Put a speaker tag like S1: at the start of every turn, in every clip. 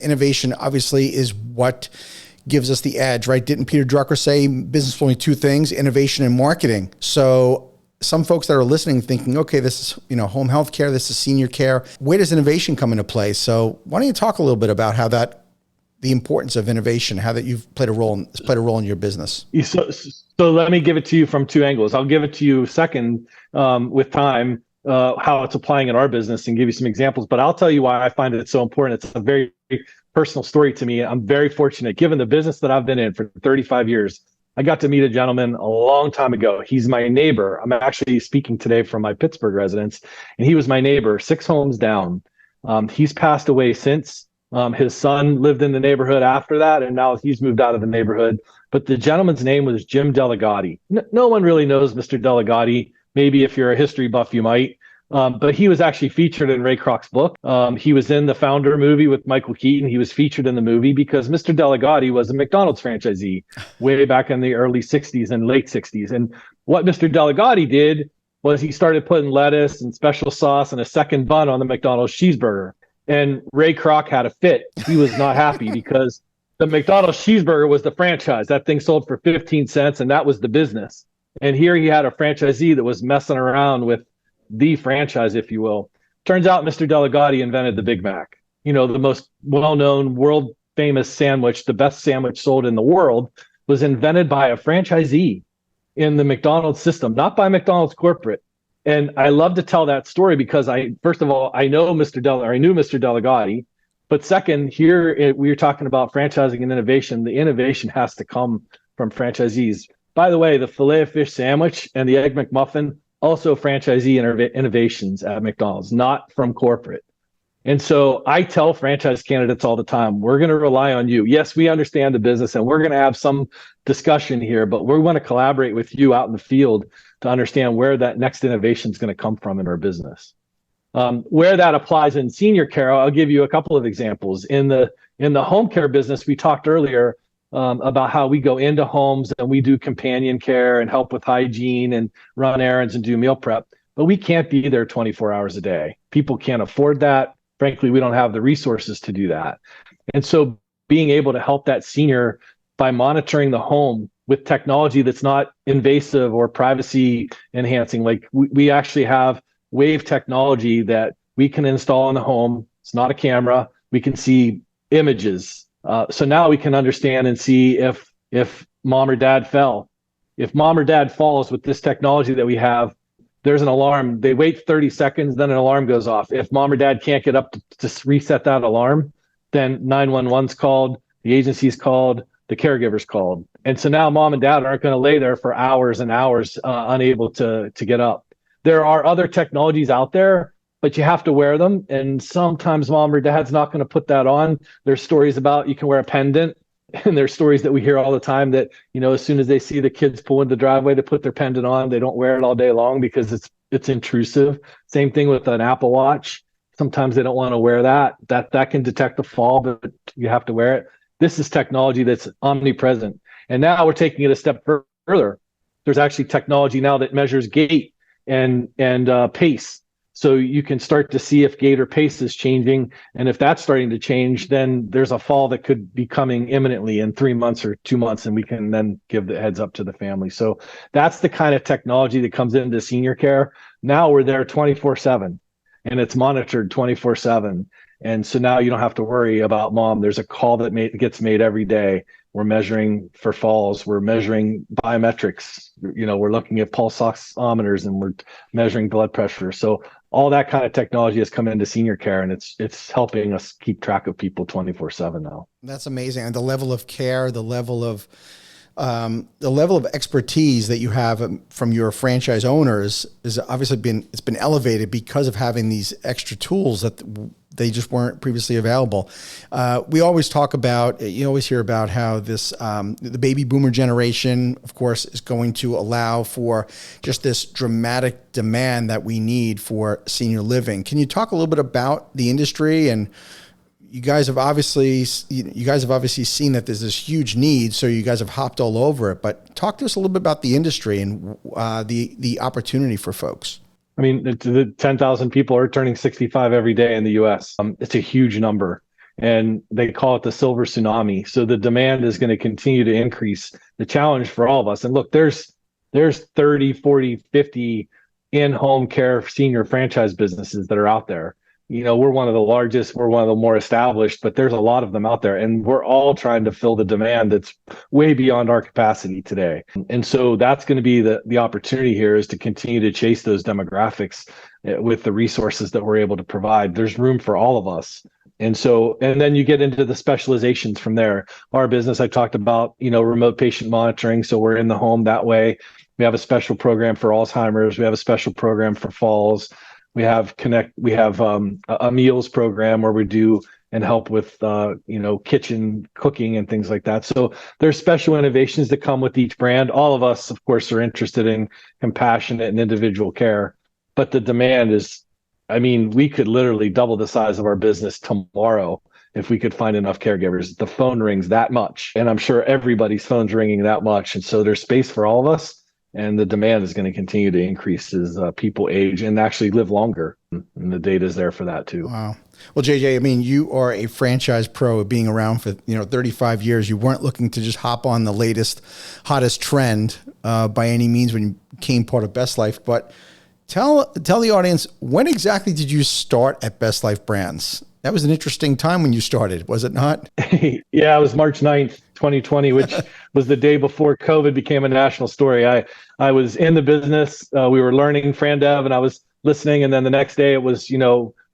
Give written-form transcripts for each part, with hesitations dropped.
S1: Innovation obviously is what gives us the edge, right? Didn't Peter Drucker say business is only two things, innovation and marketing? So some folks that are listening thinking, okay, this is, home health care, this is senior care. Where does innovation come into play? So why don't you talk a little bit about how the importance of innovation, how that you've played a role in your business?
S2: So let me give it to you from two angles. I'll give it to you second with time, how it's applying in our business and give you some examples. But I'll tell you why I find it so important. It's a very personal story to me. I'm very fortunate, given the business that I've been in for 35 years. I got to meet a gentleman a long time ago. He's my neighbor. I'm actually speaking today from my Pittsburgh residence, and he was my neighbor 6 homes down. He's passed away since. His son lived in the neighborhood after that, and now he's moved out of the neighborhood. But the gentleman's name was Jim Delegati. No one really knows Mr. Delegati. Maybe if you're a history buff, you might. But he was actually featured in Ray Kroc's book. He was in the Founder movie with Michael Keaton. He was featured in the movie because Mr. Delegati was a McDonald's franchisee way back in the early 60s and late 60s. And what Mr. Delegati did was he started putting lettuce and special sauce and a second bun on the McDonald's cheeseburger. And Ray Kroc had a fit. He was not happy because the McDonald's cheeseburger was the franchise. That thing sold for 15 cents, and that was the business. And here he had a franchisee that was messing around with the franchise, if you will. Turns out Mr. Delegati invented the Big Mac. The most well-known, world-famous sandwich, the best sandwich sold in the world, was invented by a franchisee in the McDonald's system, not by McDonald's corporate. And I love to tell that story because first of all, I knew Mr. Delegati, but second, here we are talking about franchising and innovation. The innovation has to come from franchisees. By the way, the Filet-O-Fish sandwich and the Egg McMuffin, also franchisee innovations at McDonald's, not from corporate. And so I tell franchise candidates all the time, we're going to rely on you. Yes, we understand the business and we're going to have some discussion here, but we want to collaborate with you out in the field to understand where that next innovation is going to come from in our business. Where that applies in senior care, I'll give you a couple of examples. In the home care business, we talked earlier about how we go into homes and we do companion care and help with hygiene and run errands and do meal prep, but we can't be there 24 hours a day. People can't afford that. Frankly, we don't have the resources to do that. And so being able to help that senior by monitoring the home with technology that's not invasive or privacy enhancing, like we actually have Wave technology that we can install in the home. It's not a camera. We can see images. So now we can understand and see if mom or dad fell. If mom or dad falls with this technology that we have, there's an alarm. They wait 30 seconds, then an alarm goes off. If mom or dad can't get up to reset that alarm, then 911's called, the agency's called, the caregiver's called. And so now mom and dad aren't going to lay there for hours and hours unable to get up. There are other technologies out there, but you have to wear them. And sometimes mom or dad's not going to put that on. There's stories about you can wear a pendant. And there's stories that we hear all the time that, as soon as they see the kids pull into the driveway to put their pendant on, they don't wear it all day long because it's intrusive. Same thing with an Apple Watch. Sometimes they don't want to wear that. That can detect a fall, but you have to wear it. This is technology that's omnipresent. And now we're taking it a step further. There's actually technology now that measures gait and pace. So you can start to see if gait or pace is changing. And if that's starting to change, then there's a fall that could be coming imminently in 3 months or 2 months, and we can then give the heads up to the family. So that's the kind of technology that comes into senior care. Now we're there 24/7, and it's monitored 24/7. And so now you don't have to worry about mom. There's a call that gets made every day. We're measuring for falls. We're measuring biometrics. We're looking at pulse oximeters and we're measuring blood pressure. So all that kind of technology has come into senior care, and it's helping us keep track of people 24/7 now.
S1: That's amazing. And the level of care, the level of expertise that you have from your franchise owners is obviously been elevated because of having these extra tools that they just weren't previously available. We always talk about, you always hear about how this, the baby boomer generation, of course, is going to allow for just this dramatic demand that we need for senior living. Can you talk a little bit about the industry? And you guys have obviously seen that there's this huge need, so you guys have hopped all over it. But talk to us a little bit about the industry and the opportunity for folks.
S2: I mean, the 10,000 people are turning 65 every day in the U.S. It's a huge number. and they call it the silver tsunami. So the demand is going to continue to increase. The challenge for all of us, and look, there's 30, 40, 50 in-home care senior franchise businesses that are out there. We're one of the largest, we're one of the more established, but there's a lot of them out there, and we're all trying to fill the demand that's way beyond our capacity today. And so that's going to be the opportunity here, is to continue to chase those demographics with the resources that we're able to provide. There's room for all of us. And then you get into the specializations from there. Our business, I talked about, remote patient monitoring. So we're in the home that way. We have a special program for Alzheimer's. We have a special program for falls. We have a meals program where we do and help with kitchen cooking and things like that. So there's special innovations that come with each brand. All of us, of course, are interested in compassionate and individual care, but the demand is, we could literally double the size of our business tomorrow if we could find enough caregivers. The phone rings that much, and I'm sure everybody's phone's ringing that much, and so there's space for all of us. And the demand is going to continue to increase as people age and actually live longer. And the data is there for that too.
S1: Wow. Well, JJ, you are a franchise pro, being around for 35 years. You weren't looking to just hop on the latest, hottest trend by any means when you became part of Best Life. But tell the audience, when exactly did you start at Best Life Brands? That was an interesting time when you started, was it not?
S2: Yeah, it was March 9th, 2020, which was the day before COVID became a national story. I was in the business. We were learning FranDev, and I was listening. And then the next day it was,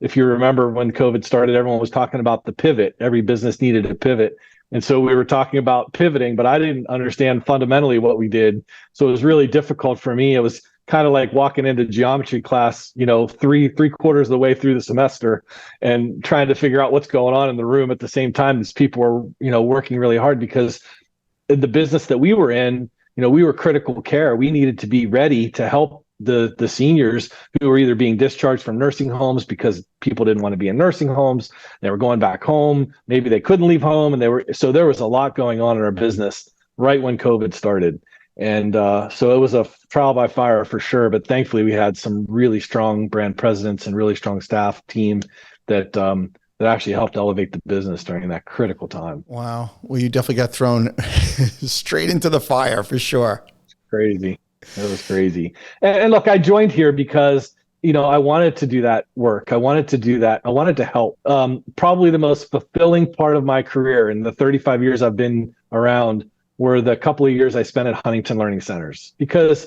S2: if you remember when COVID started, everyone was talking about the pivot. Every business needed a pivot. And so we were talking about pivoting, but I didn't understand fundamentally what we did. So it was really difficult for me. It was kind of like walking into geometry class, three quarters of the way through the semester and trying to figure out what's going on in the room at the same time as people were, working really hard, because in the business that we were in, we were critical care. We needed to be ready to help the seniors who were either being discharged from nursing homes because people didn't want to be in nursing homes. They were going back home. Maybe they couldn't leave home. So there was a lot going on in our business right when COVID started. And so it was a trial by fire for sure. But thankfully, we had some really strong brand presidents and really strong staff team that actually helped elevate the business during that critical time.
S1: Wow. Well, you definitely got thrown straight into the fire for sure.
S2: Crazy. It was crazy. And look, I joined here because, I wanted to do that work. I wanted to do that. I wanted to help. Probably the most fulfilling part of my career in the 35 years I've been around were the couple of years I spent at Huntington Learning Centers, because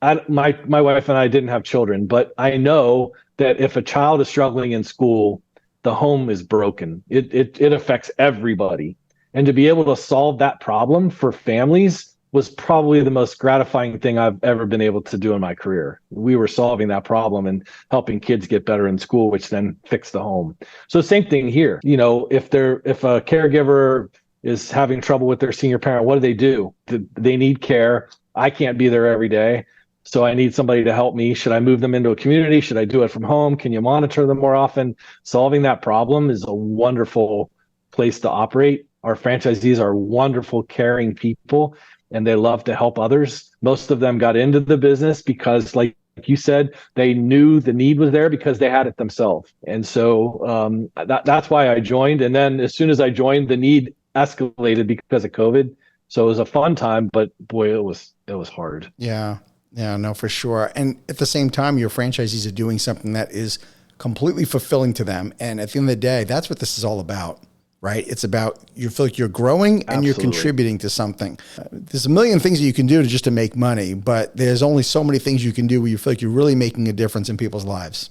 S2: my wife and I didn't have children, but I know that if a child is struggling in school, the home is broken. It affects everybody. And to be able to solve that problem for families was probably the most gratifying thing I've ever been able to do in my career. We were solving that problem and helping kids get better in school, which then fixed the home. So same thing here. If a caregiver is having trouble with their senior parent, what do? They need care. I can't be there every day, so I need somebody to help me. Should I move them into a community? Should I do it from home? Can you monitor them more often? Solving that problem is a wonderful place to operate. Our franchisees are wonderful, caring people, and they love to help others. Most of them got into the business because, like you said, they knew the need was there because they had it themselves. And so that's why I joined. And then as soon as I joined, the need escalated because of COVID. So it was a fun time, but boy, it was hard.
S1: Yeah, no, for sure. And at the same time, your franchisees are doing something that is completely fulfilling to them. And at the end of the day, that's what this is all about, right? It's about, you feel like you're growing and
S2: Absolutely.
S1: You're contributing to something. There's a million things that you can do just to make money, but there's only so many things you can do where you feel like you're really making a difference in people's lives.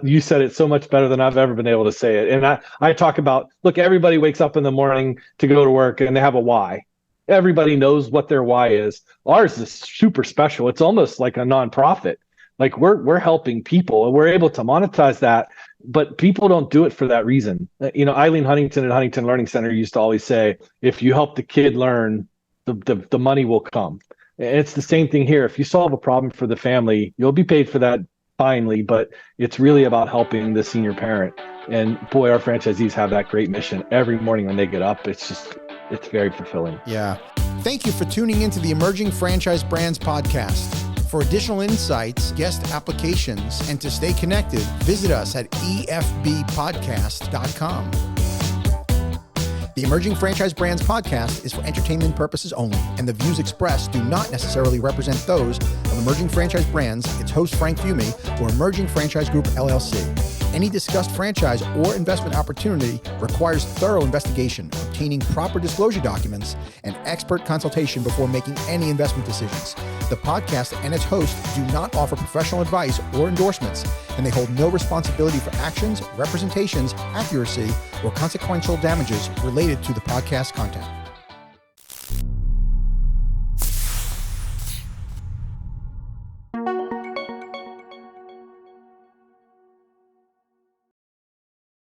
S2: You said it so much better than I've ever been able to say it. And I talk about, look, everybody wakes up in the morning to go to work and they have a why. Everybody knows what their why is. Ours is super special. It's almost like a nonprofit. Like we're helping people and we're able to monetize that, but people don't do it for that reason. Eileen Huntington at Huntington Learning Center used to always say, if you help the kid learn, the money will come. And it's the same thing here. If you solve a problem for the family, you'll be paid for that finally, but it's really about helping the senior parent. And boy, our franchisees have that great mission every morning when they get up. It's very fulfilling.
S1: Yeah. Thank you for tuning into the Emerging Franchise Brands podcast. For additional insights, guest applications, and to stay connected, visit us at efbpodcast.com. The Emerging Franchise Brands podcast is for entertainment purposes only, and the views expressed do not necessarily represent those of Emerging Franchise Brands, its host Frank Fiume, or Emerging Franchise Group LLC. Any discussed franchise or investment opportunity requires thorough investigation, obtaining proper disclosure documents, and expert consultation before making any investment decisions. The podcast and its hosts do not offer professional advice or endorsements, and they hold no responsibility for actions, representations, accuracy, or consequential damages related to the podcast content.